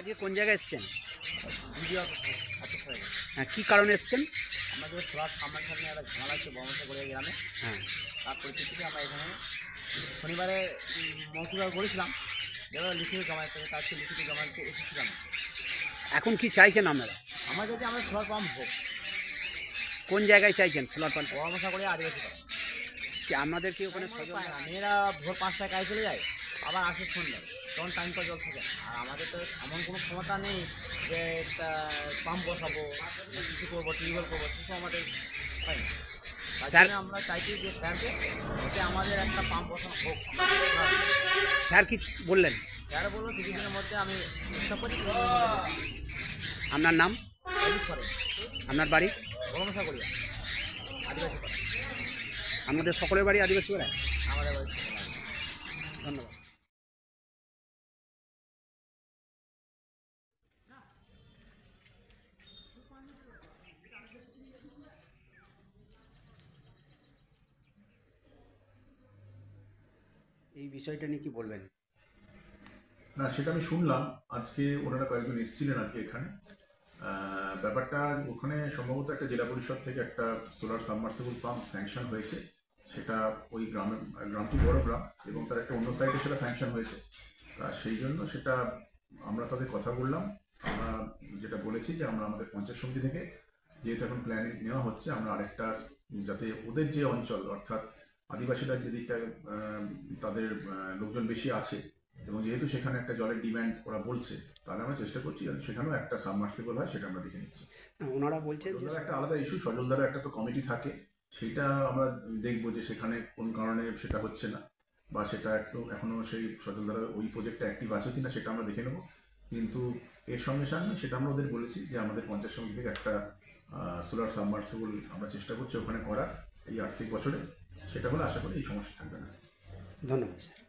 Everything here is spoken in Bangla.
আজকে কোন জায়গায় এসেছেন? হ্যাঁ, কি কারণে এসেছেন? আমাদের ফ্ল্যাট আমার সামনে একটা ঝামেলা হচ্ছে বর্মশাগড়িয়া গ্রামে। হ্যাঁ, তার পরিপ্রেক্ষিতে আমরা এখানে শনিবারে মৌখিক করেছিলাম, যেভাবে লিখিত জমা থেকে তার চেয়ে লিখিত জমা দিতে এসেছিলাম। এখন কি চাইছেন আপনারা? আমার যদি আমরা ফ্ল্যাট পাম্প হোক। কোন জায়গায় চাইছেন ফ্ল্যাট পাম্প? বর্মশাগড়িয়া আদিবাসী পাড়া। কি আপনাদের কি ওখানে সহযোগিতা? পায় না, মেয়েরা ভোর 5টায় কাজে চলে যায়, আবার আসে সন্ধ্যায়, তখন টাইম পর জল থাকে না। আর আমাদের তো এমন কোনো ক্ষমতা নেই যে একটা পাম্প বসাবো, কিছু করবো, টিউবওয়েল করবো, সেসব আমাদের হয় না। তার স্যার, জন্য আমরা চাইছি যে স্যারকে এতে আমাদের একটা পাম্প বসানো হোক। স্যার কি বললেন? স্যার বললো কিছুদিনের মধ্যে আমি চেষ্টা করি। আপনার নাম, করে আপনার বাড়ি? বর্মশা করি আদিবাসী পাড়া। আমাদের সকলের বাড়ি আদিবাসী পাড়ায়? আমাদের বাড়ি। ধন্যবাদ। এই বিষয়টা নিয়ে কি বলবেন? না, সেটা আমি শুনলাম। আজকে ওনারা কয়েকজন এসেছিলেন আজকে এখানে। ব্যাপারটা ওখানে সম্ভবত একটা জেলা পরিষদ থেকে একটা সোলার সাবমার্সিবল পাম্প স্যাংশন হয়েছে। সেটা ওই গ্রামটি বড় গ্রাম এবং তার একটা অন্য সাইডে সেটা স্যাংশন হয়েছে। সেই জন্য সেটা আমরা তাদের কথা বললাম। আমরা যেটা বলেছি যে আমরা আমাদের পঞ্চায়েত সমিতি থেকে যেহেতু এখন প্ল্যানিং নেওয়া হচ্ছে, আমরা আরেকটা যাতে ওদের যে অঞ্চল অর্থাৎ আদিবাসীরা যেদিকে তাদের লোকজন বেশি আছে এবং যেহেতু সেখানে একটা জলের ডিম্যান্ড ওরা বলছে, তাহলে আমরা চেষ্টা করছি যাতে সেখানেও একটা সাবমার্সিবল হয়, সেটা আমরা দেখে নিচ্ছি। ওনারা বলছেন যে একটা আলাদা ইস্যু, সজলধারা একটা তো কমিটি থাকে, সেটা আমরা দেখবো যে সেখানে কোন কারণে সেটা হচ্ছে না বা সেটা একটু এখনো সেই সজলধারা ওই প্রজেক্টটা অ্যাক্টিভ আছে কিনা সেটা আমরা দেখে নেবো। কিন্তু এর সঙ্গে সঙ্গে সেটা আমরা ওদের বলেছি যে আমাদের পঞ্চায়েত সমিতি থেকে একটা সোলার সাবমার্সিবল আমরা চেষ্টা করছি ওখানে করার এই আর্থিক বছরে। সেটা হলে আশা করি এই সমস্যা থাকবে না। ধন্যবাদ স্যার।